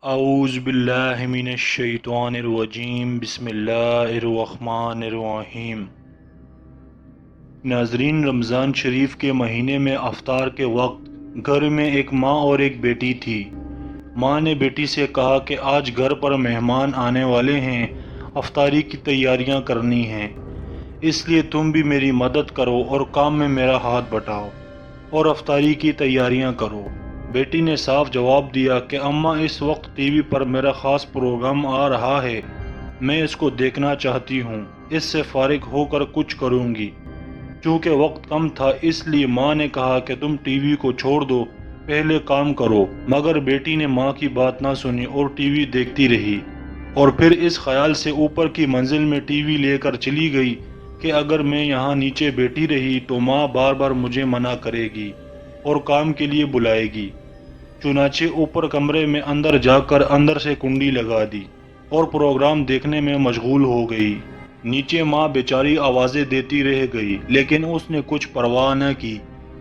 اعوذ باللہ من الشیطان الرجیم بسم اللہ الرحمن الرحیم۔ ناظرین، رمضان شریف کے مہینے میں افطار کے وقت گھر میں ایک ماں اور ایک بیٹی تھی۔ ماں نے بیٹی سے کہا کہ آج گھر پر مہمان آنے والے ہیں، افطاری کی تیاریاں کرنی ہیں، اس لیے تم بھی میری مدد کرو اور کام میں میرا ہاتھ بٹاؤ اور افطاری کی تیاریاں کرو۔ بیٹی نے صاف جواب دیا کہ اماں، اس وقت ٹی وی پر میرا خاص پروگرام آ رہا ہے، میں اس کو دیکھنا چاہتی ہوں، اس سے فارغ ہو کر کچھ کروں گی۔ چونکہ وقت کم تھا اس لیے ماں نے کہا کہ تم ٹی وی کو چھوڑ دو، پہلے کام کرو، مگر بیٹی نے ماں کی بات نہ سنی اور ٹی وی دیکھتی رہی، اور پھر اس خیال سے اوپر کی منزل میں ٹی وی لے کر چلی گئی کہ اگر میں یہاں نیچے بیٹھی رہی تو ماں بار بار مجھے منع کرے گی اور کام کے لیے بلائے گی۔ چنانچہ اوپر کمرے میں اندر جا کر اندر سے کنڈی لگا دی اور پروگرام دیکھنے میں مشغول ہو گئی۔ نیچے ماں بیچاری آوازیں دیتی رہ گئی لیکن اس نے کچھ پرواہ نہ کی۔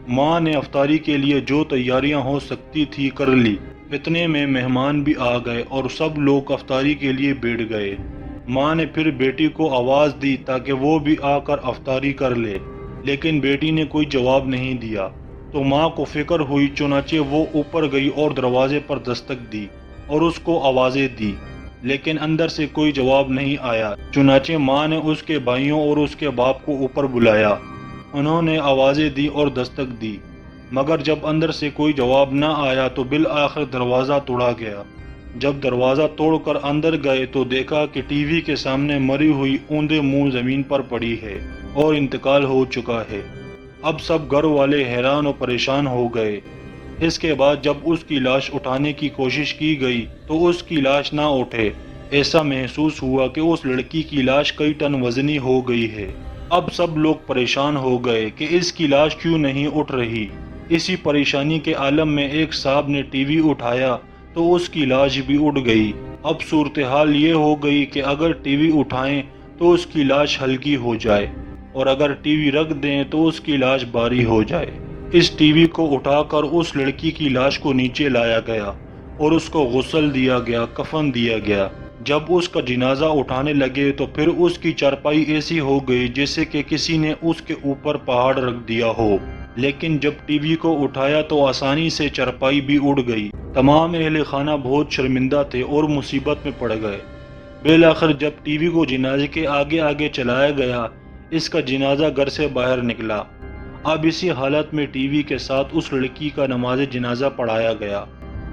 ماں نے افطاری کے لیے جو تیاریاں ہو سکتی تھی کر لی۔ اتنے میں مہمان بھی آ گئے اور سب لوگ افطاری کے لیے بیٹھ گئے۔ ماں نے پھر بیٹی کو آواز دی تاکہ وہ بھی آ کر افطاری کر لے، لیکن بیٹی نے کوئی جواب نہیں دیا تو ماں کو فکر ہوئی۔ چنانچہ وہ اوپر گئی اور دروازے پر دستک دی اور اس کو آوازیں دی، لیکن اندر سے کوئی جواب نہیں آیا۔ چنانچہ ماں نے اس کے بھائیوں اور اس کے باپ کو اوپر بلایا۔ انہوں نے آوازیں دی اور دستک دی، مگر جب اندر سے کوئی جواب نہ آیا تو بالآخر دروازہ توڑا گیا۔ جب دروازہ توڑ کر اندر گئے تو دیکھا کہ ٹی وی کے سامنے مری ہوئی اوندے منہ زمین پر پڑی ہے اور انتقال ہو چکا ہے۔ اب سب گھر والے حیران و پریشان ہو گئے۔ اس کے بعد جب اس کی لاش اٹھانے کی کوشش کی گئی تو اس کی لاش نہ اٹھے۔ ایسا محسوس ہوا کہ اس لڑکی کی لاش کئی ٹن وزنی ہو گئی ہے۔ اب سب لوگ پریشان ہو گئے کہ اس کی لاش کیوں نہیں اٹھ رہی۔ اسی پریشانی کے عالم میں ایک صاحب نے ٹی وی اٹھایا تو اس کی لاش بھی اٹھ گئی۔ اب صورتحال یہ ہو گئی کہ اگر ٹی وی اٹھائیں تو اس کی لاش ہلکی ہو جائے اور اگر ٹی وی رکھ دیں تو اس کی لاش بھاری ہو جائے۔ اس ٹی وی کو اٹھا کر اس لڑکی کی لاش کو نیچے لایا گیا اور اس کو غسل دیا گیا، کفن دیا گیا۔ جب اس کا جنازہ اٹھانے لگے تو پھر اس کی چارپائی ایسی ہو گئی جیسے کہ کسی نے اس کے اوپر پہاڑ رکھ دیا ہو، لیکن جب ٹی وی کو اٹھایا تو آسانی سے چارپائی بھی اڑ گئی۔ تمام اہل خانہ بہت شرمندہ تھے اور مصیبت میں پڑ گئے۔ بالآخر جب ٹی وی کو جنازے کے آگے آگے چلایا گیا، اس کا جنازہ گھر سے باہر نکلا۔ اب اسی حالت میں ٹی وی کے ساتھ اس لڑکی کا نماز جنازہ پڑھایا گیا،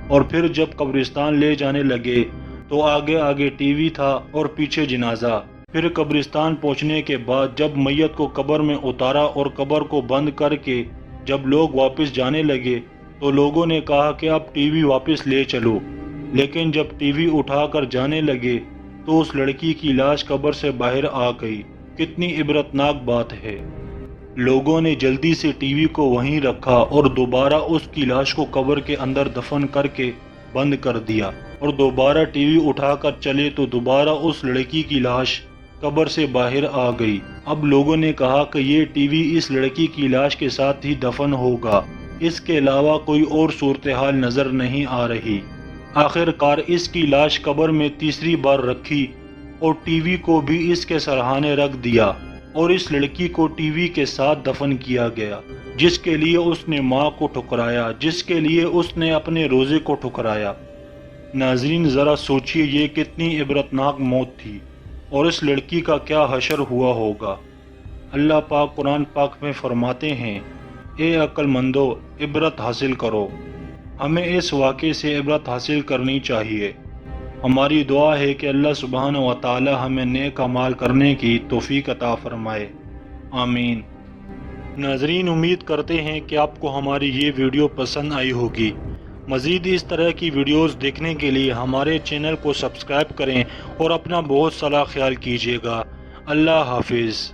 اور پھر جب قبرستان لے جانے لگے تو آگے آگے ٹی وی تھا اور پیچھے جنازہ۔ پھر قبرستان پہنچنے کے بعد جب میت کو قبر میں اتارا اور قبر کو بند کر کے جب لوگ واپس جانے لگے تو لوگوں نے کہا کہ اب ٹی وی واپس لے چلو، لیکن جب ٹی وی اٹھا کر جانے لگے تو اس لڑکی کی لاش قبر سے باہر آ گئی۔ کتنی عبرتناک بات ہے۔ لوگوں نے جلدی سے ٹی وی کو وہیں رکھا اور دوبارہ اس کی لاش کو قبر کے اندر دفن کر کے بند کر دیا، اور دوبارہ ٹی وی اٹھا کر چلے تو دوبارہ اس لڑکی کی لاش قبر سے باہر آ گئی۔ اب لوگوں نے کہا کہ یہ ٹی وی اس لڑکی کی لاش کے ساتھ ہی دفن ہوگا، اس کے علاوہ کوئی اور صورتحال نظر نہیں آ رہی۔ آخر کار اس کی لاش قبر میں تیسری بار رکھی اور ٹی وی کو بھی اس کے سرہانے رکھ دیا، اور اس لڑکی کو ٹی وی کے ساتھ دفن کیا گیا، جس کے لیے اس نے ماں کو ٹھکرایا، جس کے لیے اس نے اپنے روزے کو ٹھکرایا۔ ناظرین، ذرا سوچئے یہ کتنی عبرتناک موت تھی، اور اس لڑکی کا کیا حشر ہوا ہوگا۔ اللہ پاک قرآن پاک میں فرماتے ہیں، اے عقل مندو، عبرت حاصل کرو۔ ہمیں اس واقعے سے عبرت حاصل کرنی چاہیے۔ ہماری دعا ہے کہ اللہ سبحانہ و تعالی ہمیں نیک اعمال کرنے کی توفیق عطا فرمائے، آمین۔ ناظرین، امید کرتے ہیں کہ آپ کو ہماری یہ ویڈیو پسند آئی ہوگی۔ مزید اس طرح کی ویڈیوز دیکھنے کے لیے ہمارے چینل کو سبسکرائب کریں اور اپنا بہت سارا خیال کیجیے گا۔ اللہ حافظ۔